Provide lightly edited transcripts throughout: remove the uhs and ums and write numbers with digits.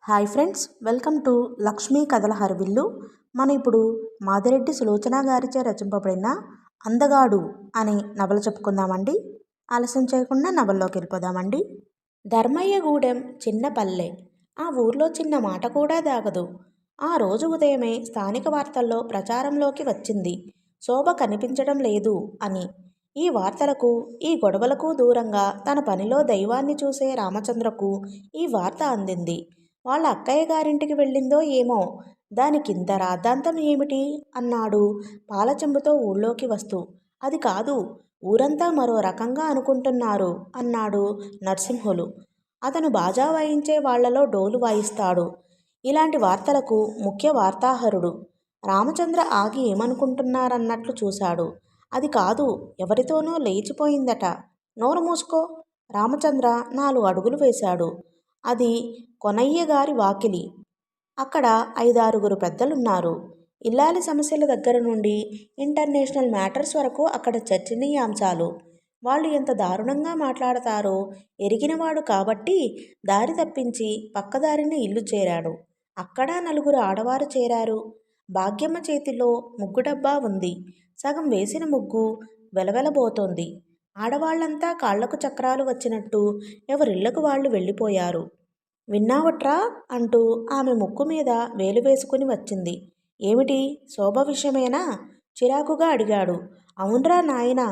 Hi friends, welcome to Lakshmi కథల హరివిల్లు. మనం ఇప్పుడు మాదిరెడ్డి సులోచన గారిచే రచింపబడిన అందగాడు అనే నవల చెప్పుకుందామండి. ఆలస్యం చేయకుండా నవల్లోకి వెళ్ళిపోదామండి. ధర్మయ్యగూడెం చిన్న పల్లె. ఆ ఊర్లో చిన్న మాట కూడా దాగదు. ఆ రోజు ఉదయమే స్థానిక వార్తల్లో ప్రచారంలోకి వచ్చింది, శోభ కనిపించడం లేదు అని. ఈ వార్తలకు, ఈ గొడవలకు దూరంగా తన పనిలో దైవాన్ని చూసే రామచంద్రకు ఈ వార్త అందింది. వాళ్ళ అక్కయ్య గారింటికి వెళ్ళిందో ఏమో, దానికింత రాద్ధాంతం ఏమిటి అన్నాడు పాలచెంబుతో ఊళ్ళోకి వస్తూ. అది కాదు, ఊరంతా మరో రకంగా అనుకుంటున్నారు అన్నాడు నరసింహులు. అతను బాజా వాయించే వాళ్లలో డోలు వాయిస్తాడు. ఇలాంటి వార్తలకు ముఖ్య వార్తాహరుడు. రామచంద్ర ఆగి ఏమనుకుంటున్నారన్నట్లు చూశాడు. అది కాదు, ఎవరితోనో లేచిపోయిందట. నోరు మూసుకో. రామచంద్ర 4 అడుగులు వేశాడు. అది కొనయ్య గారి వాకిలి. అక్కడ 5-6 పెద్దలున్నారు. ఇల్లాలి సమస్యల దగ్గర నుండి ఇంటర్నేషనల్ మ్యాటర్స్ వరకు అక్కడ చర్చనీయాంశాలు. వాళ్ళు ఎంత దారుణంగా మాట్లాడతారో ఎరిగినవాడు కాబట్టి దారి తప్పించి పక్కదారిన ఇల్లు చేరాడు. అక్కడ 4 ఆడవారు చేరారు. భాగ్యమ్మ చేతిలో ముగ్గు డబ్బా ఉంది. సగం వేసిన ముగ్గు వెలవెలబోతోంది. ఆడవాళ్లంతా కాళ్లకు చక్రాలు వచ్చినట్టు ఎవరిళ్లకు వాళ్ళు వెళ్ళిపోయారు. విన్నావట్రా అంటూ ఆమె ముక్కు మీద వేలు వేసుకుని వచ్చింది. ఏమిటి, శోభ విషయమేనా? చిరాకుగా అడిగాడు. అవునరా నాయనా,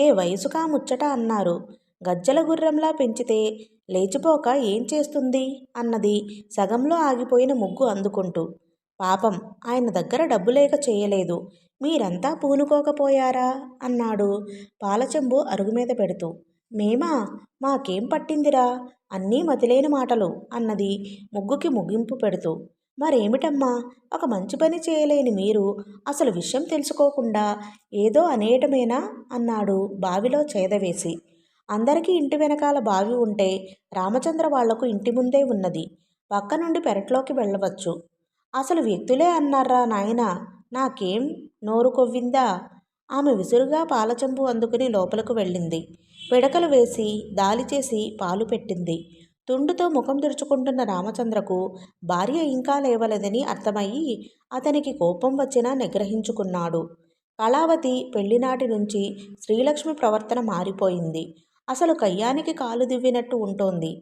ఏ వయసుకా ముచ్చట అన్నారు. గజ్జల గుర్రంలా పెంచితే లేచిపోక ఏం చేస్తుంది అన్నది సగంలో ఆగిపోయిన ముగ్గు అందుకుంటూ. పాపం, ఆయన దగ్గర డబ్బు లేక చేయలేదు. మీరంతా పూనుకోకపోయారా అన్నాడు పాలచెంబు అరుగుమీద పెడుతూ. మేమా? మాకేం పట్టిందిరా, అన్నీ మతిలేని మాటలు అన్నది ముగ్గుకి ముగింపు పెడుతూ. మరేమిటమ్మా, ఒక మంచి పని చేయలేని మీరు అసలు విషయం తెలుసుకోకుండా ఏదో అనేయటమేనా అన్నాడు బావిలో చేదవేసి. అందరికీ ఇంటి వెనకాల బావి ఉంటే రామచంద్ర వాళ్లకు ఇంటి ముందే ఉన్నది. పక్క నుండి పెరట్లోకి వెళ్ళవచ్చు. అసలు వ్యక్తులే అన్నారా నాయనా, నాకేం నోరు కొవ్విందా? ఆమె విసురుగా పాలచెంబు అందుకుని లోపలకు వెళ్ళింది. పిడకలు వేసి దాలిచేసి పాలు పెట్టింది. తుండుతో ముఖం తుడుచుకుంటున్న రామచంద్రకు భార్య ఇంకా లేవలేదని అర్థమయ్యి అతనికి కోపం వచ్చినా నిగ్రహించుకున్నాడు. కళావతి పెళ్లినాటి నుంచి శ్రీలక్ష్మి ప్రవర్తన మారిపోయింది. అసలు కయ్యానికి కాలు దివ్వినట్టు ఉంటోంది.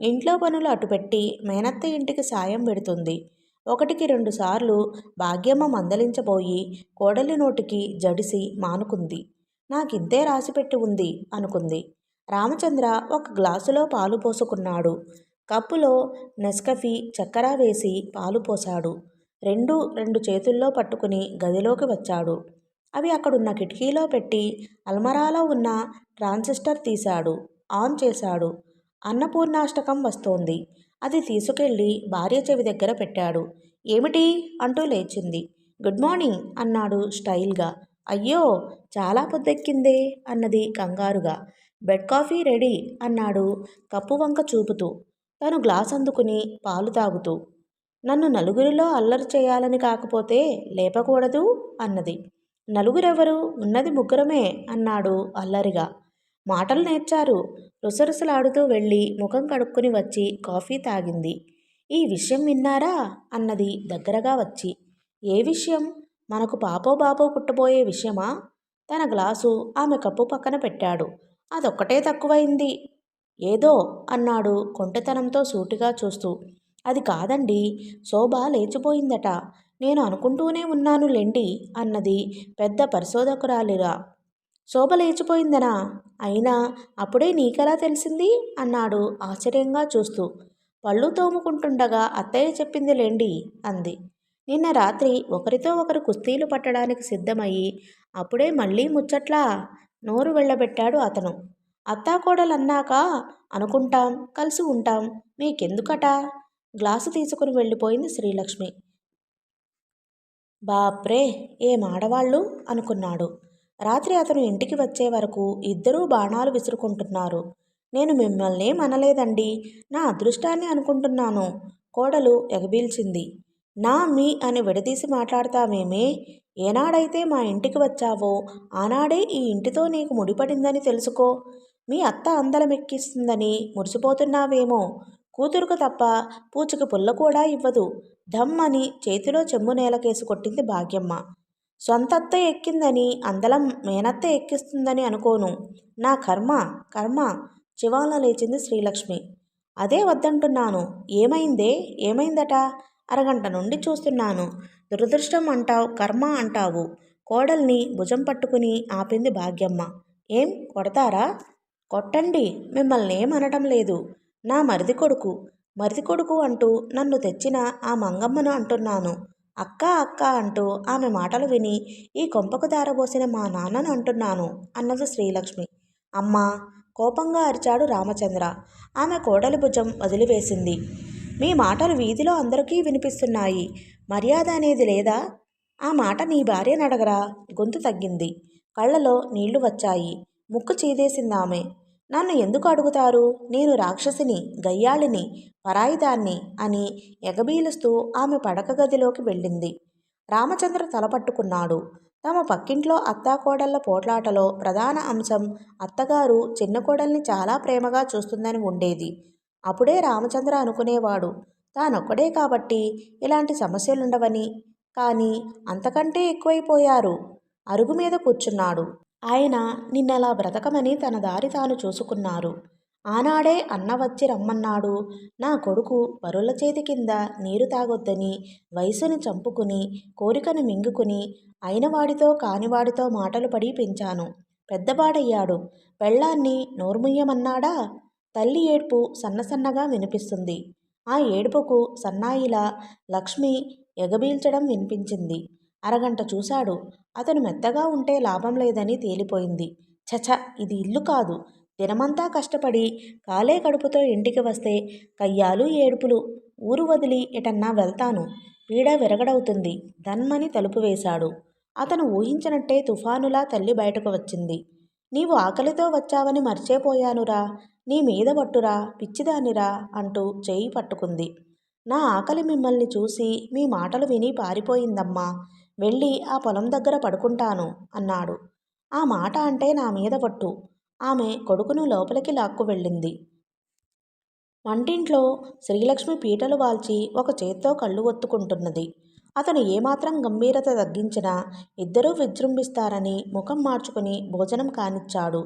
ఇంట్లో పనులు అటుపెట్టి మేనత్త ఇంటికి సాయం పెడుతుంది. 1-2 సార్లు భాగ్యమ్మ మందలించబోయి కోడలి నోటికి జడిసి మానుకుంది. నాకింతే రాసిపెట్టి ఉంది అనుకుంది. రామచంద్ర ఒక గ్లాసులో పాలు పోసుకున్నాడు. కప్పులో నెస్కఫీ చక్కెర వేసి పాలు పోశాడు. రెండు చేతుల్లో పట్టుకుని గదిలోకి వచ్చాడు. అవి అక్కడున్న కిటికీలో పెట్టి అల్మరాలో ఉన్న ట్రాన్సిస్టర్ తీశాడు. ఆన్ చేశాడు. అన్నపూర్ణాష్టకం వస్తోంది. అది తీసుకెళ్లి భార్య చెవి దగ్గర పెట్టాడు. ఏమిటి అంటూ లేచింది. గుడ్ మార్నింగ్ అన్నాడు స్టైల్గా. అయ్యో, చాలా పొద్దెక్కిందే అన్నది కంగారుగా. బెడ్ కాఫీ రెడీ అన్నాడు కప్పు వంక చూపుతూ. తను గ్లాస్ అందుకుని పాలు తాగుతూ. నన్ను నలుగురిలో అల్లరి చేయాలని కాకపోతే లేపకూడదు అన్నది. నలుగురెవరు, ఉన్నది ముగ్గురమే అన్నాడు అల్లరిగా. మాటలు నేర్చారు. రుసరుసలాడుతూ వెళ్ళి ముఖం కడుక్కుని వచ్చి కాఫీ తాగింది. ఈ విషయం విన్నారా అన్నది దగ్గరగా వచ్చి. ఏ విషయం? మనకు పాపో బాబో పుట్టబోయే విషయమా? తన గ్లాసు ఆమె కప్పు పక్కన పెట్టాడు. అదొక్కటే తక్కువైంది. ఏదో అన్నాడు కొంటెతనంతో సూటిగా చూస్తూ. అది కాదండి, శోభ లేచిపోయిందట. నేను అనుకుంటూనే ఉన్నాను లెండి అన్నది పెద్ద పరిశోధకురాలిరా. శోభ లేచిపోయిందనా? అయినా అప్పుడే నీకెలా తెలిసింది అన్నాడు ఆశ్చర్యంగా చూస్తూ. పళ్ళు తోముకుంటుండగా అత్తయ్య చెప్పింది లెండి అంది. నిన్న రాత్రి ఒకరితో ఒకరు కుస్తీలు పట్టడానికి సిద్ధమయ్యి అప్పుడే మళ్ళీ ముచ్చట్లా నోరు వెళ్ళబెట్టాడు అతను. అత్తాకోడలన్నాక అనుకుంటాం, కలిసి ఉంటాం, మీకెందుకట? గ్లాసు తీసుకుని వెళ్ళిపోయింది శ్రీలక్ష్మి. బాప్రే, ఏం ఆడవాళ్ళు అనుకున్నాడు. రాత్రి అతను ఇంటికి వచ్చే వరకు ఇద్దరూ బాణాలు విసురుకుంటున్నారు. నేను మిమ్మల్నేం అనలేదండి, నా అదృష్టాన్ని అనుకుంటున్నాను. కోడలు ఎగబీల్చింది. నా మీ అని విడదీసి మాట్లాడతావేమే? ఏనాడైతే మా ఇంటికి వచ్చావో ఆనాడే ఈ ఇంటితో నీకు ముడిపడిందని తెలుసుకో. మీ అత్త అందలమెక్కిస్తుందని మురిసిపోతున్నావేమో. కూతురుకు తప్ప పూచికి పుల్ల కూడా ఇవ్వదు. ధమ్ అని చేతిలో చెంబు నేలకేసి కొట్టింది భాగ్యమ్మ. సొంతత్త ఎక్కిందని అందలం మేనత్త ఎక్కిస్తుందని అనుకోను. నా కర్మ కర్మ చివాల లేచింది శ్రీలక్ష్మి. అదే వద్దంటున్నాను. ఏమైందే? ఏమైందట? అరగంట నుండి చూస్తున్నాను. దురదృష్టం అంటావు, కర్మ అంటావు. కోడల్ని భుజం పట్టుకుని ఆపింది భాగ్యమ్మ. ఏం కొడతారా? కొట్టండి, మిమ్మల్ని ఏమనటం లేదు. నా మరిది కొడుకు మరిది కొడుకు అంటూ నన్ను తెచ్చిన ఆ మంగమ్మను అంటున్నాను. అక్క అక్క అంటూ ఆమె మాటలు విని ఈ కొంపకు దారబోసిన మా నాన్నను అంటున్నాను అన్నది శ్రీలక్ష్మి. అమ్మా! కోపంగా అరిచాడు రామచంద్ర. ఆమె కోడలి భుజం వదిలివేసింది. మీ మాటలు వీధిలో అందరికీ వినిపిస్తున్నాయి. మర్యాద అనేది లేదా? ఆ మాట నీ భార్యనడగరా? గొంతు తగ్గింది. కళ్ళలో నీళ్లు వచ్చాయి. ముక్కు చీదేసిందామె. నన్ను ఎందుకు అడుగుతారు? నేను రాక్షసిని, గయ్యాళిని, పరాయిదాన్ని అని ఎగబీలుస్తూ ఆమె పడక గదిలోకి వెళ్ళింది. రామచంద్ర తలపట్టుకున్నాడు. తమ పక్కింట్లో అత్తాకోడళ్ల పోట్లాటలో ప్రధాన అంశం అత్తగారు చిన్న కోడల్ని చాలా ప్రేమగా చూస్తుందని ఉండేది. అప్పుడే రామచంద్ర అనుకునేవాడు తానొక్కడే కాబట్టి ఇలాంటి సమస్యలుండవని. కానీ అంతకంటే ఎక్కువైపోయారు. అరుగు మీద కూర్చున్నాడు. ఆయన నిన్నలా బ్రతకమని తన దారి తాను చూసుకున్నారు. ఆనాడే అన్న వచ్చి రమ్మన్నాడు. నా కొడుకు పరుల చేతి కింద నీరు తాగొద్దని వయసుని చంపుకుని కోరికను మింగుకుని అయినవాడితో కానివాడితో మాటలు పడి పెంచాను. పెద్దవాడయ్యాడు. పెళ్ళాన్ని నోర్ముయ్యమన్నాడా? తల్లి ఏడ్పు సన్నసన్నగా వినిపిస్తుంది. ఆ ఏడుపుకు సన్నాయిలా లక్ష్మి ఎగబీల్చడం వినిపించింది. అరగంట చూశాడు. అతను మెత్తగా ఉంటే లాభం లేదని తేలిపోయింది. చచ, ఇది ఇల్లు కాదు. దినమంతా కష్టపడి కాలే కడుపుతో ఇంటికి వస్తే కయ్యాలు ఏడుపులు. ఊరు వదిలి ఎటన్నా వెళ్తాను. పీడ విరగడవుతుంది. ధన్మని తలుపు వేశాడు. అతను ఊహించినట్టే తుఫానులా తల్లి బయటకు వచ్చింది. నీవు ఆకలితో వచ్చావని మర్చిపోయానురా. నీ మీద పట్టురా, పిచ్చిదానిరా అంటూ చేయి పట్టుకుంది. నా ఆకలి మిమ్మల్ని చూసి మీ మాటలు విని పారిపోయిందమ్మా. వెళ్ళి ఆ పొలం దగ్గర పడుకుంటాను అన్నాడు. ఆ మాట అంటే నా మీద పట్టు. ఆమె కొడుకును లోపలికి లాక్కు వెళ్ళింది. వంటింట్లో శ్రీలక్ష్మి పీటలు వాల్చి ఒక చేత్తో కళ్ళు ఒత్తుకుంటున్నది. అతను ఏమాత్రం గంభీరత తగ్గించినా ఇద్దరూ విజృంభిస్తారని ముఖం మార్చుకుని భోజనం కానిచ్చాడు.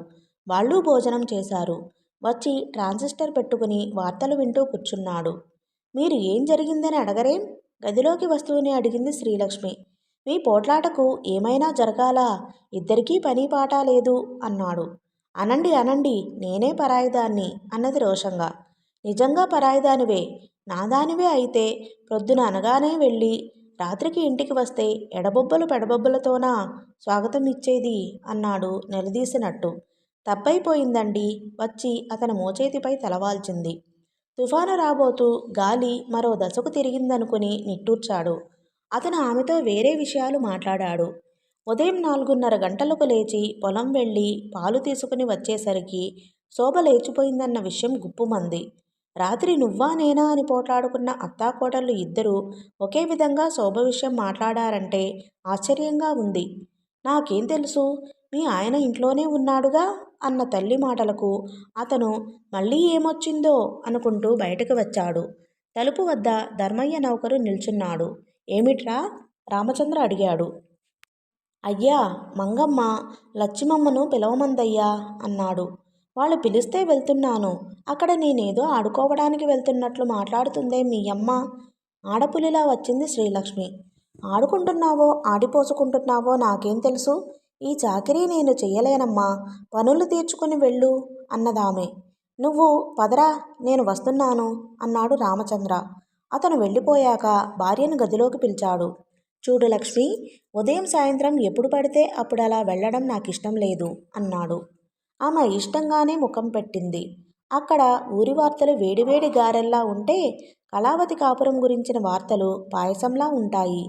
వాళ్ళు భోజనం చేశారు. వచ్చి ట్రాన్సిస్టర్ పెట్టుకుని వార్తలు వింటూ కూర్చున్నాడు. మీరు ఏం జరిగిందని అడగరేం? గదిలోకి వస్తూనే అడిగింది శ్రీలక్ష్మి. మీ పోట్లాటకు ఏమైనా జరగాలా? ఇద్దరికీ పని పాట లేదు అన్నాడు. అనండి అనండి, నేనే పరాయిదాన్ని అన్నది రోషంగా. నిజంగా పరాయిదానివే. నాదానివే అయితే ప్రొద్దున అనగానే వెళ్ళి రాత్రికి ఇంటికి వస్తే ఎడబొబ్బలు పెడబొబ్బలతోనా స్వాగతం ఇచ్చేది అన్నాడు నిలదీసినట్టు. తప్పైపోయిందండి. వచ్చి అతని మోచేతిపై తలవాల్చింది. తుఫాను రాబోతూ గాలి మరో దశకు తిరిగిందనుకుని నిట్టూర్చాడు. అతను ఆమెతో వేరే విషయాలు మాట్లాడాడు. ఉదయం 4:30 గంటలకు లేచి పొలం వెళ్ళి పాలు తీసుకుని వచ్చేసరికి శోభ లేచిపోయిందన్న విషయం గుప్పుమంది. రాత్రి నువ్వా నేనా అని పోట్లాడుకున్న అత్తాకోడళ్ళు ఇద్దరూ ఒకే విధంగా శోభ విషయం మాట్లాడారంటే ఆశ్చర్యంగా ఉంది. నాకేం తెలుసు, మీ ఆయన ఇంట్లోనే ఉన్నాడుగా అన్న తల్లి మాటలకు అతను మళ్ళీ ఏమొచ్చిందో అనుకుంటూ బయటకు వచ్చాడు. తలుపు వద్ద ధర్మయ్య నౌకరు నిల్చున్నాడు. ఏమిట్రా? రామచంద్ర అడిగాడు. అయ్యా, మంగమ్మ లచ్చిమమ్మను పిలవమందయ్యా అన్నాడు. వాళ్ళు పిలిస్తే వెళ్తున్నాను. అక్కడ నేనేదో ఆడుకోవడానికి వెళ్తున్నట్లు మాట్లాడుతుందే మీ అమ్మ. ఆడపులిలా వచ్చింది శ్రీలక్ష్మి. ఆడుకుంటున్నావో ఆడిపోసుకుంటున్నావో నాకేం తెలుసు. ఈ చాకిరీ నేను చెయ్యలేనమ్మా. పనులు తీర్చుకుని వెళ్ళు అన్నదామె. నువ్వు పదరా, నేను వస్తున్నాను అన్నాడు రామచంద్ర. అతను వెళ్ళిపోయాక భార్యను గదిలోకి పిలిచాడు. చూడు లక్ష్మి, ఉదయం సాయంత్రం ఎప్పుడు పడితే అప్పుడు అలా వెళ్ళడం నాకిష్టం లేదు అన్నాడు. ఆమె ఇష్టంగానే ముఖం పెట్టింది. అక్కడ ఊరి వార్తలు వేడివేడి గారెల్లా ఉంటే కళావతి కాపురం గురించిన వార్తలు పాయసంలా ఉంటాయి.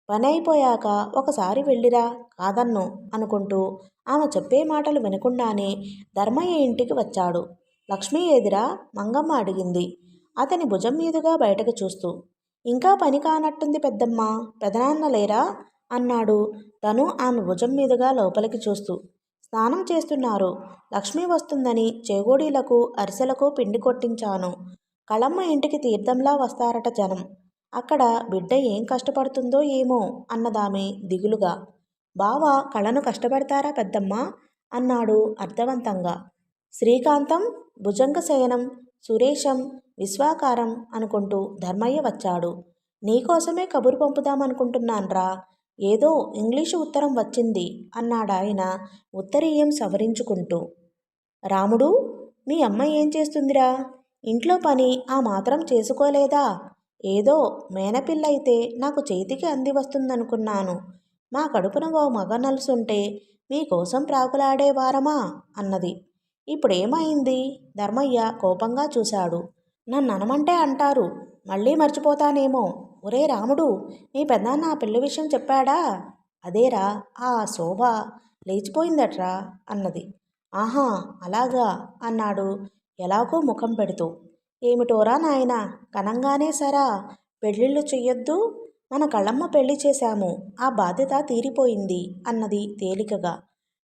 పని అయిపోయాక ఒకసారి వెళ్ళిరా, కాదన్ను అనుకుంటూ ఆమె చెప్పే మాటలు వినకుండానే ధర్మయ్య ఇంటికి వచ్చాడు. లక్ష్మి ఏదిరా? మంగమ్మ అడిగింది అతని భుజం మీదుగా బయటకు చూస్తూ. ఇంకా పని కానట్టుంది పెద్దమ్మ, పెదనాన్న లేరా అన్నాడు తను ఆమె భుజం మీదుగా లోపలికి చూస్తూ. స్నానం చేస్తున్నారు. లక్ష్మి వస్తుందని చేగోడీలకు అరిసెలకు పిండి కొట్టించాను. కళమ్మ ఇంటికి తీర్థంలా వస్తారట జనం. అక్కడ బిడ్డ ఏం కష్టపడుతుందో ఏమో అన్నదామె దిగులుగా. బావ కళను కష్టపెడతారా పెద్దమ్మ అన్నాడు అర్థవంతంగా. శ్రీకాంతం, భుజంగశయనం, సురేశం, విశ్వాకారం అనుకుంటూ ధర్మయ్య వచ్చాడు. నీకోసమే కబురు పంపుదామనుకుంటున్నాన్రా. ఏదో ఇంగ్లీషు ఉత్తరం వచ్చింది అన్నాడాయన ఉత్తరీయం సవరించుకుంటూ. రాముడు, మీ అమ్మ ఏం చేస్తుందిరా? ఇంట్లో పని ఆ మాత్రం చేసుకోలేదా? ఏదో మేనపిల్లయితే నాకు చేతికి అంది వస్తుందనుకున్నాను. మా కడుపున ఓ మగ నలుసుంటే మీకోసం ప్రాకులాడేవారమా అన్నది. ఇప్పుడేమైంది? ధర్మయ్య కోపంగా చూశాడు. నన్ననమంటే అంటారు, మళ్ళీ మర్చిపోతానేమో. ఒరే రాముడు, నీ పెద్దనాన్న ఆ పిల్ల విషయం చెప్పాడా? అదేరా, ఆ శోభ లేచిపోయిందట్రా అన్నది. ఆహా, అలాగా అన్నాడు ఎలాగో ముఖం పెడుతూ. ఏమిటోరా నాయనా, కనంగానే సరా పెళ్ళిళ్ళు చెయ్యొద్దు. మన కళ్ళమ్మ పెళ్లి చేశాము, ఆ బాధ్యత తీరిపోయింది అన్నది తేలికగా.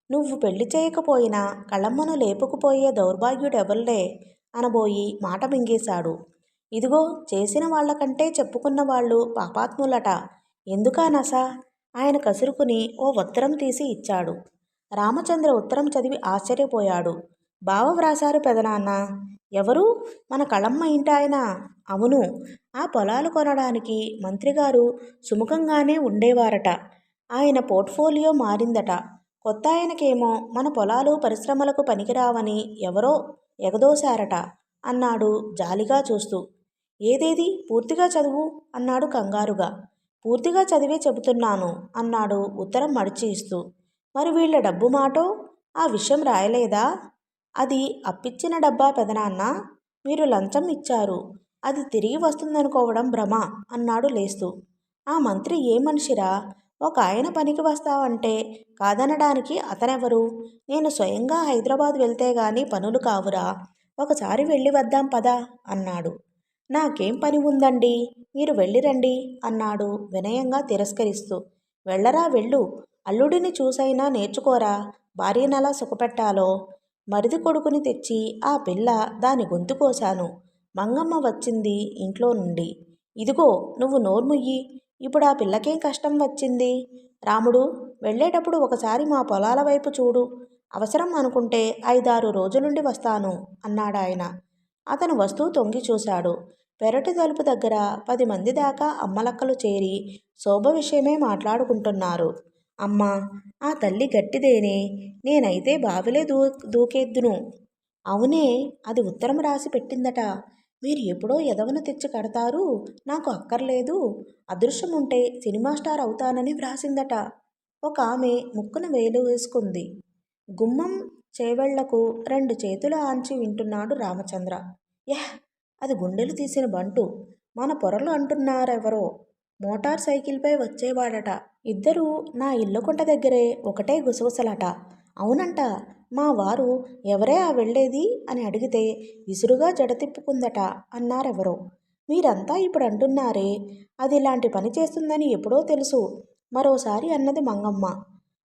నువ్వు పెళ్లి చేయకపోయినా కళ్ళమ్మను లేపుకుపోయే దౌర్భాగ్యుడెవళ్ళే అనబోయి మాట మింగేశాడు. ఇదిగో చేసిన వాళ్లకంటే చెప్పుకున్న వాళ్ళు పాపాత్ములట. ఎందుకా నస? ఆయన కసురుకుని ఓ ఉత్తరం తీసి ఇచ్చాడు. రామచంద్ర ఉత్తరం చదివి ఆశ్చర్యపోయాడు. బావ వ్రాసారు పెదనాన్న. ఎవరు? మన కళమ్మ ఇంటాయన? అవును. ఆ పొలాలు కొనడానికి మంత్రిగారు సుముఖంగానే ఉండేవారట. ఆయన పోర్ట్ఫోలియో మారిందట. కొత్త ఆయనకేమో మన పొలాలు పరిశ్రమలకు పనికిరావని ఎవరో ఎగదోశారట అన్నాడు జాలిగా చూస్తూ. ఏదేది పూర్తిగా చదువు అన్నాడు కంగారుగా. పూర్తిగా చదివే చెబుతున్నాను అన్నాడు ఉత్తరం మడిచి ఇస్తూ. మరి వీళ్ళ డబ్బు మాటో? ఆ విషయం రాయలేదా? అది అప్పిచ్చిన డబ్బా పెదనాన్న. మీరు లంచం ఇచ్చారు, అది తిరిగి వస్తుందనుకోవడం భ్రమ అన్నాడు లేస్తూ. ఆ మంత్రి ఏ మనిషిరా? ఒక ఆయన పనికి వస్తావంటే కాదనడానికి అతనెవరు? నేను స్వయంగా హైదరాబాద్ వెళ్తే గాని పనులు కావురా. ఒకసారి వెళ్ళి వద్దాం పదా అన్నాడు. నాకేం పని ఉందండి, మీరు వెళ్ళిరండి అన్నాడు వినయంగా తిరస్కరిస్తూ. వెళ్ళరా వెళ్ళు, అల్లుడిని చూసైనా నేర్చుకోరా భార్యనలా సుఖపెట్టాలో. మరిది కొడుకుని తెచ్చి ఆ పిల్ల దాని గొంతు కోశాను. మంగమ్మ వచ్చింది ఇంట్లో నుండి. ఇదిగో నువ్వు నోర్ముయ్యి. ఇప్పుడు ఆ పిల్లకేం కష్టం వచ్చింది? రాముడు, వెళ్ళేటప్పుడు ఒకసారి మా పొలాల వైపు చూడు. అవసరం అనుకుంటే 5-6 రోజులుండి వస్తాను అన్నాడాయన. అతను వస్తూ తొంగి చూశాడు. పెరటి తలుపు దగ్గర 10 మంది దాకా అమ్మలక్కలు చేరి శోభ విషయమే మాట్లాడుకుంటున్నారు. అమ్మా, ఆ తల్లి గట్టిదేనే, నేనైతే బావిలే దూకేద్దును. అవునే, అది ఉత్తరం రాసి పెట్టిందట. మీరు ఎప్పుడో ఎదవను తెచ్చి కడతారు, నాకు అక్కర్లేదు. అదృష్టం ఉంటే సినిమా స్టార్ అవుతానని వ్రాసిందట. ఒక ఆమె ముక్కున వేలు వేసుకుంది. గుమ్మం చేవెళ్లకు 2 చేతులు ఆంచి వింటున్నాడు రామచంద్ర. యహ్, అది గుండెలు తీసిన బంటు. మన పొరలు అంటున్నారెవరో. మోటార్ సైకిల్పై వచ్చేవాడట. ఇద్దరూ నా ఇల్లుకుంట దగ్గరే ఒకటే గుసగుసలట. అవునంట. మా వారు ఎవరే ఆ వెళ్ళేది అని అడిగితే విసురుగా జడ తిప్పుకుందట అన్నారెవరో. మీరంతా ఇప్పుడు అంటున్నారే, అది ఇలాంటి పని చేస్తుందని ఎప్పుడో తెలుసు మరోసారి అన్నది మంగమ్మ.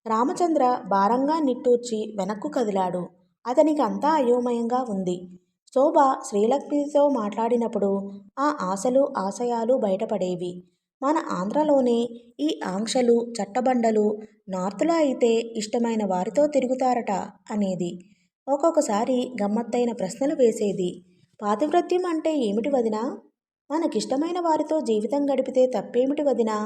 రామచంద్ర భారంగా నిట్టూర్చి వెనక్కు కదిలాడు. అతనికి అంతా అయోమయంగా ఉంది. శోభ శ్రీలక్ష్మితో మాట్లాడినప్పుడు ఆ ఆశలు ఆశయాలు బయటపడేవి. మన ఆంధ్రలోనే ఈ ఆంక్షలు చట్టబండలు, నార్త్లో అయితే ఇష్టమైన వారితో తిరుగుతారట అనేది. ఒక్కొక్కసారి గమ్మత్తైన ప్రశ్నలు వేసేది. పాతివ్రత్యం అంటే ఏమిటి వదినా? మనకిష్టమైన వారితో జీవితం గడిపితే తప్పేమిటి వదినా?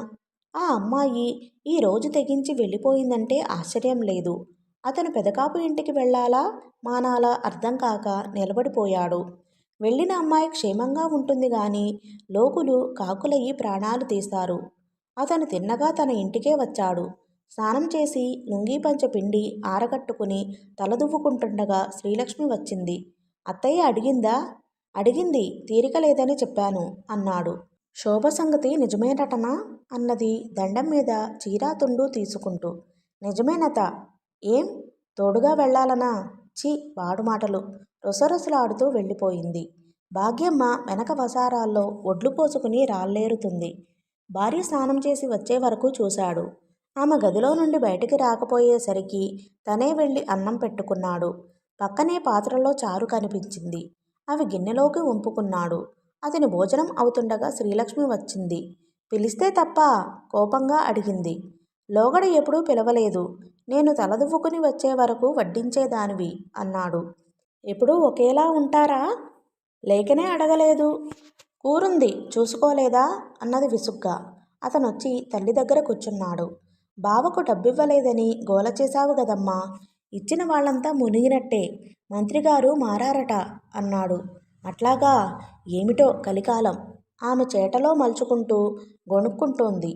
ఆ అమ్మాయి ఈ రోజు తెగించి వెళ్ళిపోయిందంటే ఆశ్చర్యం లేదు. అతను పెదకాపు ఇంటికి వెళ్ళాలా మానాలా అర్థం కాక నిలబడిపోయాడు. వెళ్ళిన అమ్మాయి క్షేమంగా ఉంటుంది గాని లోకులు కాకులయ్యి ప్రాణాలు తీస్తారు. అతను తిన్నగా తన ఇంటికే వచ్చాడు. స్నానం చేసి లుంగీ పంచ పిండి ఆరగట్టుకుని తలదువ్వుకుంటుండగా శ్రీలక్ష్మి వచ్చింది. అత్తయ్య అడిగిందా? అడిగింది, తీరిక లేదని చెప్పాను అన్నాడు. శోభ సంగతి నిజమేనటనా అన్నది దండం మీద చీరా తుండు తీసుకుంటూ. నిజమేనత. ఏం తోడుగా వెళ్ళాలనా? ఛీ, వాడు మాటలు రొసరొసలాడుతూ వెళ్ళిపోయింది. భాగ్యమ్మ వెనక వసారాల్లో ఒడ్లు పోసుకుని రాళ్ళేరుతుంది. భార్య స్నానం చేసి వచ్చే వరకు చూశాడు. ఆమె గదిలో నుండి బయటికి రాకపోయేసరికి తనే వెళ్ళి అన్నం పెట్టుకున్నాడు. పక్కనే పాత్రలో చారు కనిపించింది. అవి గిన్నెలోకి వంపుకున్నాడు. అతని భోజనం అవుతుండగా శ్రీలక్ష్మి వచ్చింది. పిలిస్తే తప్ప? కోపంగా అడిగింది. లోగడ ఎప్పుడూ పిలవలేదు. నేను తలదువ్వుకుని వచ్చే వరకు వడ్డించేదానివి అన్నాడు. ఎప్పుడూ ఒకేలా ఉంటారా? లేకనే అడగలేదు. కూరుంది చూసుకోలేదా అన్నది విసుగ్గా. అతనొచ్చి తల్లి దగ్గర కూర్చున్నాడు. బావకు డబ్బివ్వలేదని గోల చేశావు గదమ్మా. ఇచ్చిన వాళ్ళంతా మునిగినట్టే. మంత్రిగారు మారారట అన్నాడు. అట్లాగా? ఏమిటో కలికాలం. ఆమె చేటలో మలుచుకుంటూ గొణుక్కుంటోంది.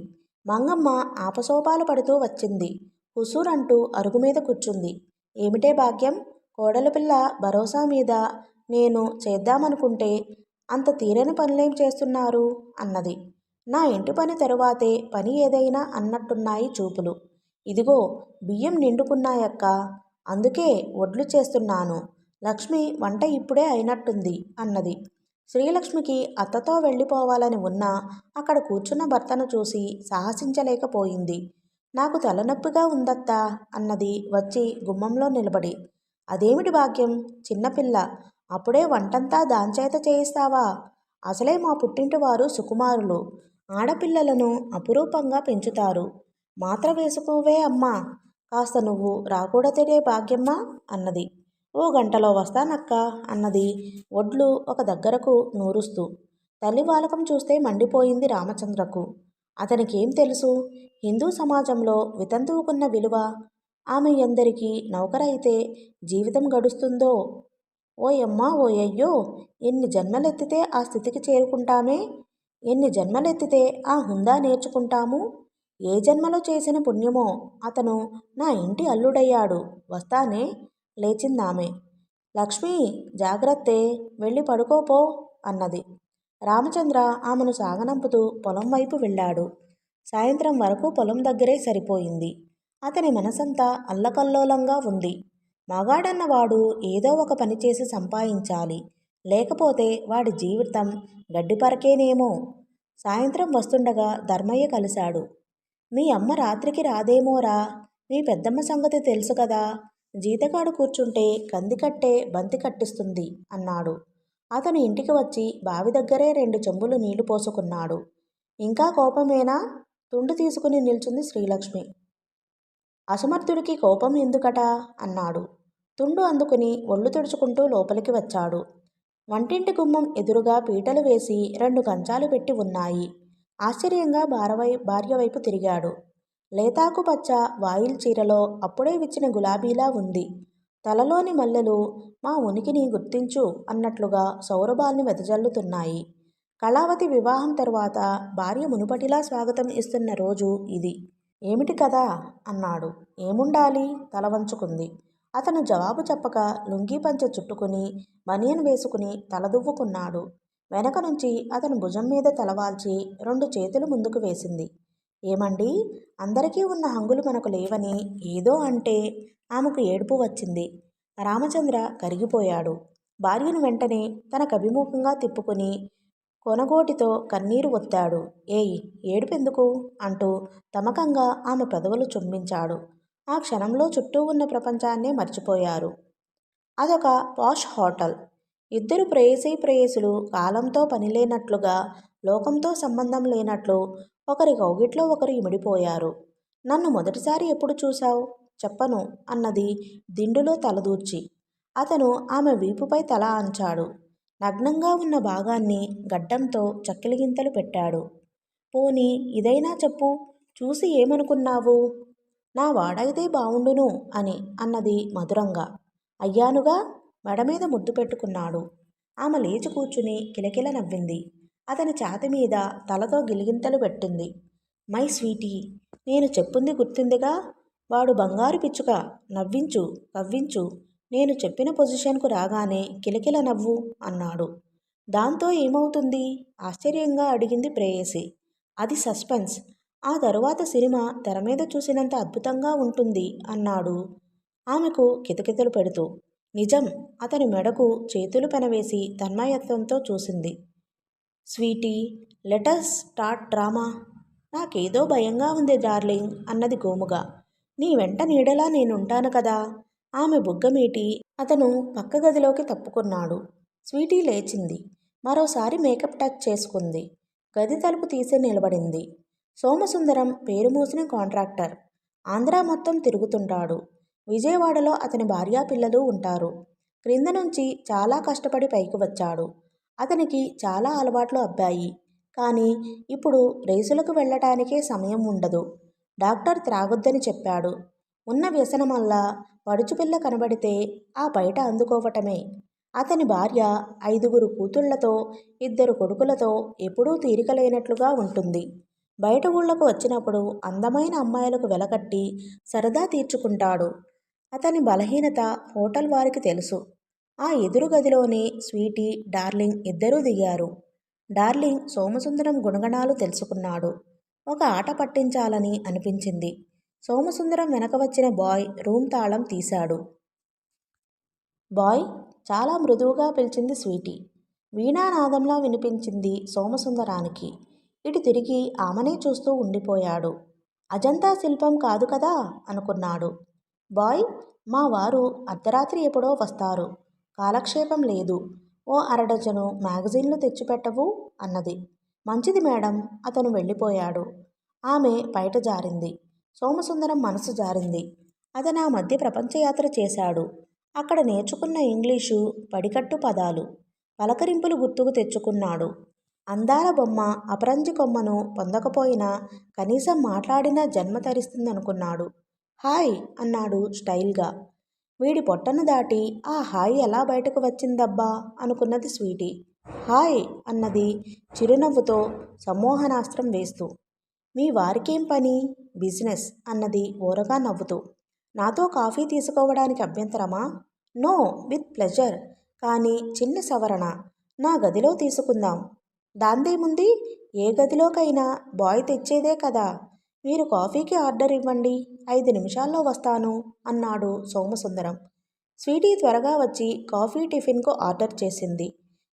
మంగమ్మ ఆపసోపాలు పడుతూ వచ్చింది. హుసూరంటూ అరుగుమీద కూర్చుంది. ఏమిటే భాగ్యం? కోడలి పిల్ల భరోసా మీద నేను చేద్దామనుకుంటే అంత తీరని పనులేం చేస్తున్నారు అన్నది. నా ఇంటి పని తరువాతే పని ఏదైనా అన్నట్టున్నాయి చూపులు. ఇదిగో బియ్యం నిండుకున్నాయక్క. అందుకే వడ్లు చేస్తున్నాను. లక్ష్మి వంట ఇప్పుడే అయినట్టుంది అన్నది. శ్రీలక్ష్మికి అత్తతో వెళ్ళిపోవాలని ఉన్నా అక్కడ కూర్చున్న భర్తను చూసి సాహసించలేకపోయింది. నాకు తలనొప్పిగా ఉందత్తా అన్నది వచ్చి గుమ్మంలో నిలబడి. అదేమిటి భాగ్యం? చిన్నపిల్ల అప్పుడే వంటంతా దాంచేత చేయిస్తావా? అసలే మా పుట్టింటి వారు సుకుమారులు. ఆడపిల్లలను అపురూపంగా పెంచుతారు. మాత్ర వేసుకోవే అమ్మా. కాస్త నువ్వు రాకూడదే భాగ్యమ్మ అన్నది. ఓ గంటలో వస్తానక్క అన్నది ఒడ్లు ఒక దగ్గరకు నూరుస్తూ. తల్లి వాలకం చూస్తే మండిపోయింది రామచంద్రకు. అతనికేం తెలుసు హిందూ సమాజంలో వితంతువుకున్న విలువ? ఆమె ఎందరికీ నౌకరైతే జీవితం గడుస్తుందో. ఓయమ్మా ఓయయ్యో, ఎన్ని జన్మలెత్తితే ఆ స్థితికి చేరుకుంటామే? ఎన్ని జన్మలెత్తితే ఆ హుందా నేర్చుకుంటాము? ఏ జన్మలో చేసిన పుణ్యమో అతను నా ఇంటి అల్లుడయ్యాడు. వస్తానే లేచిందామె. లక్ష్మి జాగ్రత్తే, వెళ్ళి పడుకోపో అన్నది. రామచంద్ర ఆమెను సాగనంపుతూ పొలం వైపు వెళ్ళాడు. సాయంత్రం వరకు పొలం దగ్గరే సరిపోయింది. అతని మనసంతా అల్లకల్లోలంగా ఉంది. మగాడన్నవాడు ఏదో ఒక పని చేసి సంపాదించాలి. లేకపోతే వాడి జీవితం గడ్డిపరకేనేమో. సాయంత్రం వస్తుండగా ధర్మయ్య కలిశాడు. మీ అమ్మ రాత్రికి రాదేమోరా. మీ పెద్దమ్మ సంగతి తెలుసు కదా. జీతగాడు కూర్చుంటే కందికట్టే బంతి కట్టిస్తుంది అన్నాడు. అతను ఇంటికి వచ్చి బావి దగ్గరే 2 చెంబులు నీళ్లు పోసుకున్నాడు. ఇంకా కోపమేనా? తుండు తీసుకుని నిల్చుంది శ్రీలక్ష్మి. అసమర్థుడికి కోపం ఎందుకట అన్నాడు. తుండు అందుకుని ఒళ్ళు తుడుచుకుంటూ లోపలికి వచ్చాడు. వంటింటి గుమ్మం ఎదురుగా పీటలు వేసి 2 కంచాలు పెట్టి ఉన్నాయి. ఆశ్చర్యంగా భార్య వైపు తిరిగాడు. లేతాకు పచ్చ వాయిల్ చీరలో అప్పుడే విచ్చిన గులాబీలా ఉంది. తలలోని మల్లెలు మా ఉనికిని గుర్తించు అన్నట్లుగా సౌరభాల్ని వెదజల్లుతున్నాయి. కళావతి వివాహం తరువాత భార్య మునుపటిలా స్వాగతం ఇస్తున్న రోజు ఇది. ఏమిటి కదా అన్నాడు. ఏముండాలి? తల వంచుకుంది. అతను జవాబు చెప్పక లుంగీ పంచె చుట్టుకుని బనియన్ వేసుకుని తలదువ్వుకున్నాడు. వెనక నుంచి అతను భుజం మీద తలవాల్చి 2 చేతులు ముందుకు వేసింది. ఏమండి, అందరికీ ఉన్న హంగులు మనకు లేవని ఏదో అంటే ఆమెకు ఏడుపు వచ్చింది. రామచంద్ర కరిగిపోయాడు. భార్యను వెంటనే తనకభిముఖంగా తిప్పుకుని కొనగోటితో కన్నీరు ఒత్తాడు. ఏయ్, ఏడుపెందుకు అంటూ తమకంగా ఆమె పెదవులు చుంబించాడు. ఆ క్షణంలో చుట్టూ ఉన్న ప్రపంచాన్నే మర్చిపోయారు. అదొక పాష్ హోటల్. ఇద్దరు ప్రేయసులు కాలంతో పనిలేనట్లుగా, లోకంతో సంబంధం లేనట్లు ఒకరి కౌగిట్లో ఒకరు ఇమిడిపోయారు. నన్ను మొదటిసారి ఎప్పుడు చూశావు? చెప్పను అన్నది దిండులో తలదూర్చి. అతను ఆమె వీపుపై తల ఆంచాడు. నగ్నంగా ఉన్న భాగాన్ని గడ్డంతో చక్కిలిగింతలు పెట్టాడు. పోనీ ఇదైనా చెప్పు, చూసి ఏమనుకున్నావు? నా వాడైతే బావుండును అని అన్నది మధురంగా. అయ్యానుగా. మెడమీద ముద్దు పెట్టుకున్నాడు. ఆమె లేచి కూర్చుని కిలకిల నవ్వింది. అతని ఛాతి మీద తలతో గిలిగింతలు పెట్టింది. మై స్వీటీ, నేను చెప్పింది గుర్తుందిగా. వాడు బంగారు పిచ్చుక. నవ్వించు, కవ్వించు. నేను చెప్పిన పొజిషన్కు రాగానే కిలకిల నవ్వు అన్నాడు. దాంతో ఏమవుతుంది? ఆశ్చర్యంగా అడిగింది ప్రేయసి. అది సస్పెన్స్. ఆ తరువాత సినిమా తెరమీద చూసినంత అద్భుతంగా ఉంటుంది అన్నాడు ఆమెకు కితకితలు పెడుతూ. నిజం. అతని మెడకు చేతులు పెనవేసి తన్మయత్వంతో చూసింది. Sweetie, let's start drama. నాకేదో భయంగా ఉంది డార్లింగ్ అన్నది గోముగా. నీ వెంట నీడలా నేనుంటాను కదా. ఆమె బుగ్గమీటి అతను పక్క గదిలోకి తప్పుకున్నాడు. స్వీటీ లేచింది. మరోసారి మేకప్ టచ్ చేసుకుంది. గది తలుపు తీసి నిలబడింది. సోమసుందరం పేరు మోసిన కాంట్రాక్టర్. ఆంధ్ర మొత్తం తిరుగుతుంటాడు. విజయవాడలో అతని భార్యా పిల్లలు ఉంటారు. క్రింద నుంచి చాలా కష్టపడి పైకి వచ్చాడు. అతనికి చాలా అలవాట్లు అబ్బాయి. కానీ ఇప్పుడు రేసులకు వెళ్ళటానికే సమయం ఉండదు. డాక్టర్ త్రాగొద్దని చెప్పాడు. ఉన్న వ్యసనమల్లా పడుచుపిల్ల కనబడితే ఆ బయట అందుకోవటమే. అతని భార్య 5గురు కూతుళ్లతో 2 కొడుకులతో ఎప్పుడూ తీరికలేనట్లుగా ఉంటుంది. బయట ఊళ్ళకు వచ్చినప్పుడు అందమైన అమ్మాయిలకు వెలకట్టి సరదా తీర్చుకుంటాడు. అతని బలహీనత హోటల్ వారికి తెలుసు. ఆ ఎదురు గదిలోనే స్వీటీ, డార్లింగ్ ఇద్దరూ దిగారు. డార్లింగ్ సోమసుందరం గుణగణాలు తెలుసుకున్నాడు. ఒక ఆట పట్టించాలని అనిపించింది. సోమసుందరం వెనక వచ్చిన బాయ్ రూమ్ తాళం తీశాడు. బాయ్, చాలా మృదువుగా పిలిచింది స్వీటీ. వీణానాదంలా వినిపించింది సోమసుందరానికి. ఇటు తిరిగి ఆమెనే చూస్తూ ఉండిపోయాడు. అజంతా శిల్పం కాదు కదా అనుకున్నాడు. బాయ్, మా వారు అర్ధరాత్రి ఎప్పుడో వస్తారు. కాలక్షేపం లేదు. ఓ అరడజను మ్యాగజైన్లు తెచ్చిపెట్టవు అన్నది. మంచిది మేడం. అతను వెళ్ళిపోయాడు. ఆమె బయట జారింది. సోమసుందరం మనసు జారింది. అతను ఆ మధ్య ప్రపంచయాత్ర చేశాడు. అక్కడ నేర్చుకున్న ఇంగ్లీషు పడికట్టు పదాలు, పలకరింపులు గుర్తుకు తెచ్చుకున్నాడు. అందాల బొమ్మ అపరంజి కొమ్మను పొందకపోయినా కనీసం మాట్లాడినా జన్మ తరిస్తుందనుకున్నాడు. హాయ్ అన్నాడు స్టైల్గా. వీడి పొట్టను దాటి ఆ హాయ్ ఎలా బయటకు వచ్చిందబ్బా అనుకున్నది స్వీటీ. హాయ్ అన్నది చిరునవ్వుతో సమ్మోహనాస్త్రం వేస్తూ. మీ వారికేం పని? బిజినెస్ అన్నది ఓరగా నవ్వుతూ. నాతో కాఫీ తీసుకోవడానికి అభ్యంతరమా? No, with pleasure. కానీ చిన్న సవరణ. నా గదిలో తీసుకుందాం. దాందేముంది? ఏ గదిలోకైనా బాయ్ తెచ్చేదే కదా. మీరు కాఫీకి ఆర్డర్ ఇవ్వండి. 5 నిమిషాల్లో వస్తాను అన్నాడు సోమసుందరం. స్వీటీ త్వరగా వచ్చి కాఫీ టిఫిన్కు ఆర్డర్ చేసింది.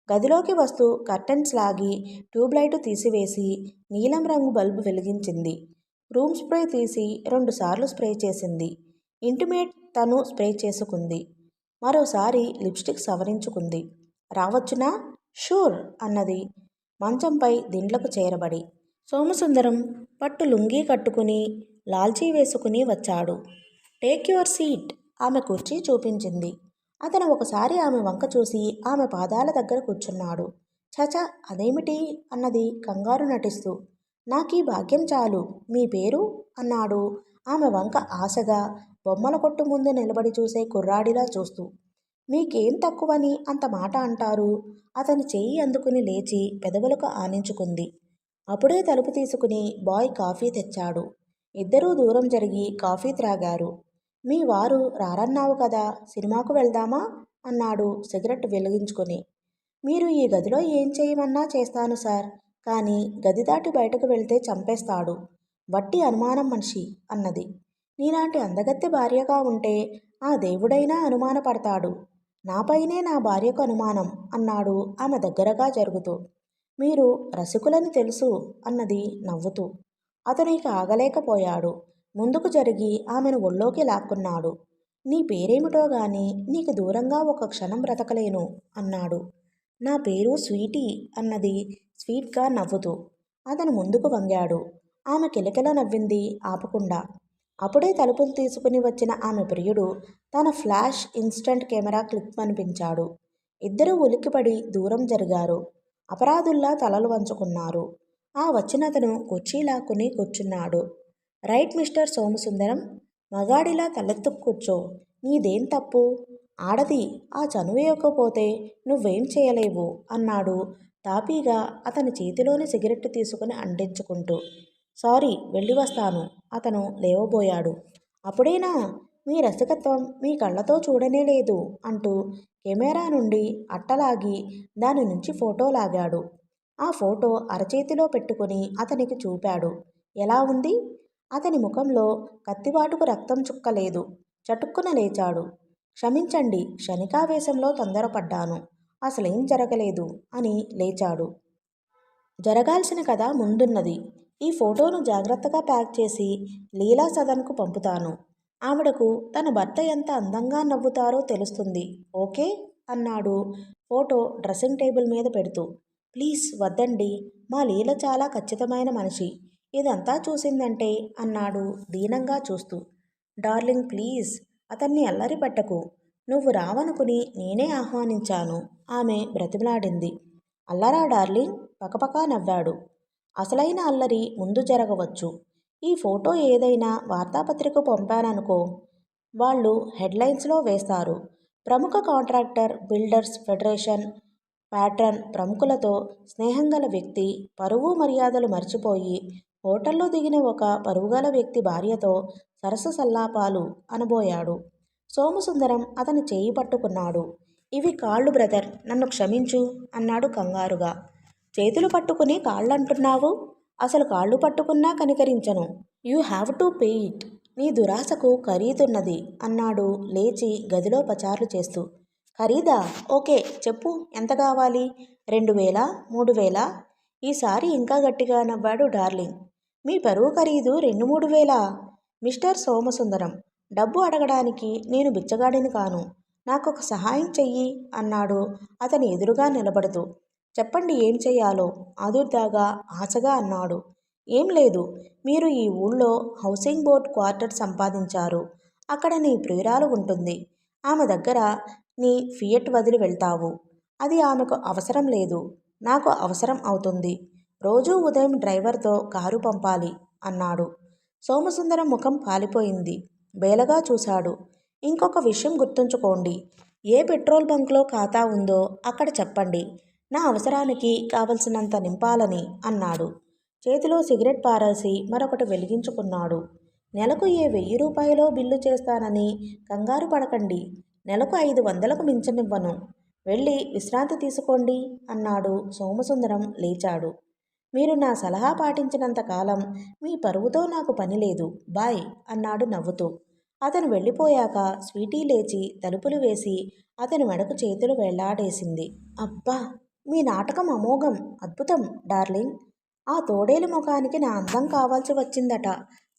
గదిలోకి వస్తూ కర్టెన్స్ లాగి ట్యూబ్లైటు తీసివేసి నీలం రంగు బల్బు వెలిగించింది. రూమ్ స్ప్రే తీసి 2 సార్లు స్ప్రే చేసింది. ఇంటిమేట్ తను స్ప్రే చేసుకుంది. మరోసారి లిప్స్టిక్ సవరించుకుంది. రావచ్చునా? షూర్ అన్నది మంచంపై దిండ్లకు చేరబడి. సోమసుందరం పట్టు లుంగీ కట్టుకుని లాల్చీ వేసుకుని వచ్చాడు. Take your seat. ఆమె కుర్చీ చూపించింది. అతను ఒకసారి ఆమె వంక చూసి ఆమె పాదాల దగ్గర కూర్చున్నాడు. చచ, అదేమిటి అన్నది కంగారు నటిస్తూ. నాకీ భాగ్యం చాలు. మీ పేరు అన్నాడు ఆమె వంక ఆశగా, బొమ్మల కొట్టు ముందు నిలబడి చూసే కుర్రాడిలా చూస్తూ. మీకేం తక్కువని అంత మాట అంటారు? అతని చెయ్యి అందుకుని లేచి పెదవులకు ఆనించుకుంది. అప్పుడే తలుపు తీసుకుని బాయ్ కాఫీ తెచ్చాడు. ఇద్దరూ దూరం జరిగి కాఫీ త్రాగారు. మీ వారు రారన్నావు కదా, సినిమాకు వెళ్దామా అన్నాడు సిగరెట్ వెలిగించుకొని. మీరు ఈ గదిలో ఏం చేయమన్నా చేస్తాను సార్. కానీ గది దాటి బయటకు వెళ్తే చంపేస్తాడు. వట్టి అనుమానం మనిషి అన్నది. నీలాంటి అందగత్తె భార్యగా ఉంటే ఆ దేవుడైనా అనుమానపడతాడు. నాపైనే నా భార్యకు అనుమానం అన్నాడు ఆమె దగ్గరగా జరుగుతూ. మీరు రసికులని తెలుసు అన్నది నవ్వుతూ. అతను ఇక ఆగలేకపోయాడు. ముందుకు జరిగి ఆమెను ఒళ్ళోకి లాక్కున్నాడు. నీ పేరేమిటో గాని నీకు దూరంగా ఒక క్షణం బ్రతకలేను అన్నాడు. నా పేరు స్వీటీ అన్నది స్వీట్గా నవ్వుతూ. అతను ముందుకు వంగాడు. ఆమె కిలకిల నవ్వింది ఆపకుండా. అప్పుడే తలుపులు తీసుకుని వచ్చిన ఆమె ప్రియుడు తన ఫ్లాష్ ఇన్స్టంట్ కెమెరా క్లిక్ అనిపించాడు. ఇద్దరూ ఉలిక్కిపడి దూరం జరిగారు. అపరాధుల్లా తలలు వంచుకున్నారు. ఆ వచ్చినతను కుర్చీ లాక్కుని కూర్చున్నాడు. రైట్ మిస్టర్ సోమసుందరం, మగాడిలా తలెత్తు కూర్చో. నీదేం తప్పు? ఆడది ఆ చనువేయకపోతే నువ్వేం చేయలేవు అన్నాడు తాపీగా అతని చేతిలోని సిగరెట్టు తీసుకుని అంటించుకుంటూ. సారీ, వెళ్ళి వస్తాను. అతను లేవబోయాడు. అప్పుడేనా? మీ రసికత్వం మీ కళ్ళతో చూడనే లేదు అంటూ కెమెరా నుండి అట్టలాగి దాని నుంచి ఫోటో లాగాడు. ఆ ఫోటో అరచేతిలో పెట్టుకుని అతనికి చూపాడు. ఎలా ఉంది? అతని ముఖంలో కత్తివాటుకు రక్తం చుక్కలేదు. చటుక్కున లేచాడు. క్షమించండి, క్షణికావేశంలో తొందరపడ్డాను. అసలేం జరగలేదు అని లేచాడు. జరగాల్సిన కథ ముందున్నది. ఈ ఫోటోను జాగ్రత్తగా ప్యాక్ చేసి లీలా సదన్కు పంపుతాను. ఆవిడకు తన భర్త ఎంత అందంగా నవ్వుతారో తెలుస్తుంది. ఓకే. అన్నాడు ఫోటో డ్రెస్సింగ్ టేబుల్ మీద పెడుతూ. ప్లీజ్ వద్దండి, మా లీల చాలా ఖచ్చితమైన మనిషి, ఇదంతా చూసిందంటే అన్నాడు దీనంగా చూస్తూ. డార్లింగ్ ప్లీజ్, అతన్ని అల్లరి పెట్టకు, నువ్వు రావనుకుని నేనే ఆహ్వానించాను, ఆమె బ్రతిమలాడింది. అల్లరా డార్లింగ్? పకపకా నవ్వాడు. అసలైన అల్లరి ముందు జరగవచ్చు. ఈ ఫోటో ఏదైనా వార్తాపత్రిక పంపాననుకో, వాళ్ళు హెడ్లైన్స్లో వేస్తారు. ప్రముఖ కాంట్రాక్టర్, బిల్డర్స్ ఫెడరేషన్ ప్యాట్రన్ ప్రముఖులతో స్నేహంగల వ్యక్తి పరువు మర్యాదలు మర్చిపోయి హోటల్లో దిగిన ఒక పరుగుగల వ్యక్తి భార్యతో సరస సల్లాపాలు అనబోయాడు. సోమసుందరం అతని చేయి పట్టుకున్నాడు. ఇవి కాళ్ళు బ్రదర్, నన్ను క్షమించు అన్నాడు కంగారుగా. చేతులు పట్టుకుని కాళ్ళంటున్నావు? అసలు కాళ్ళు పట్టుకున్నా కనికరించను. You have to pay it. నీ దురాశకు ఖరీదున్నది అన్నాడు లేచి గదిలో పచార్లు చేస్తూ. ఖరీదా? ఓకే చెప్పు, ఎంత కావాలి? 2000? 3000? ఈసారి ఇంకా గట్టిగా నవ్వాడు డార్లింగ్. మీ పరువు ఖరీదు 2-3 వేలా? మిస్టర్ సోమసుందరం, డబ్బు అడగడానికి నేను బిచ్చగాడిని కాను, నాకొక సహాయం చెయ్యి అన్నాడు అతని ఎదురుగా నిలబడుతూ. చెప్పండి ఏం చెయ్యాలో ఆదుర్దాగా ఆశగా అన్నాడు. ఏం లేదు, మీరు ఈ ఊళ్ళో హౌసింగ్ బోర్డ్ క్వార్టర్ సంపాదించారు. అక్కడ నీ ప్రియురాలు ఉంటుంది. ఆమె దగ్గర నీ ఫియట్ వదిలి వెళ్తావు. అది ఆమెకు అవసరం లేదు, నాకు అవసరం అవుతుంది. రోజూ ఉదయం డ్రైవర్తో కారు పంపాలి అన్నాడు. సోమసుందరం ముఖం పాలిపోయింది. బేలగా చూశాడు. ఇంకొక విషయం గుర్తుంచుకోండి, ఏ పెట్రోల్ బంక్లో ఖాతా ఉందో అక్కడ చెప్పండి, నా అవసరానికి కావలసినంత నింపాలని అన్నాడు. చేతిలో సిగరెట్ పారేసి మరొకటి వెలిగించుకున్నాడు. నెలకు ఏ 1000 రూపాయలో బిల్లు చేస్తానని కంగారు పడకండి, నెలకు 500కు మించనివ్వను. వెళ్ళి విశ్రాంతి తీసుకోండి అన్నాడు. సోమసుందరం లేచాడు. మీరు నా సలహా పాటించినంత కాలం మీ పరువుతో నాకు పని లేదు, బాయ్ అన్నాడు నవ్వుతూ. అతను వెళ్ళిపోయాక స్వీటీ లేచి తలుపులు వేసి అతని మెడకు చేతులు వెళ్లాడేసింది. అబ్బా, మీ నాటకం అమోఘం, అద్భుతం డార్లింగ్. ఆ తోడేలు ముఖానికి నా అందం కావాల్సి వచ్చిందట.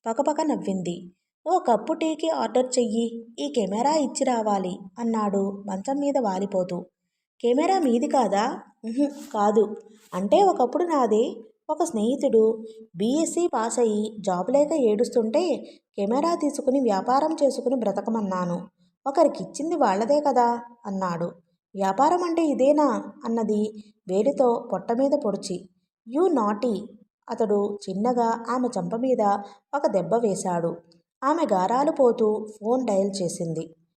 పకపక నవ్వింది. ఓ కప్పు టీకి ఆర్డర్ చెయ్యి, ఈ కెమెరా ఇచ్చి రావాలి అన్నాడు మంచం మీద వాలిపోతూ. కెమెరా మీది కాదా? కాదు. అంటే ఒకప్పుడు నాదే. ఒక స్నేహితుడు బీఎస్సీ పాస్ అయ్యి జాబ్ లేక ఏడుస్తుంటే కెమెరా తీసుకుని వ్యాపారం చేసుకుని బ్రతకమన్నాను. ఒకరికిచ్చింది వాళ్లదే కదా అన్నాడు. వ్యాపారం అంటే ఇదేనా అన్నది వేలితో పొట్ట మీద పొడిచి. You naughty. అతడు చిన్నగా ఆమె చెంప మీద ఒక దెబ్బ వేశాడు. ఆమె గారాలు పోతూ ఫోన్ డయల్ చేసింది.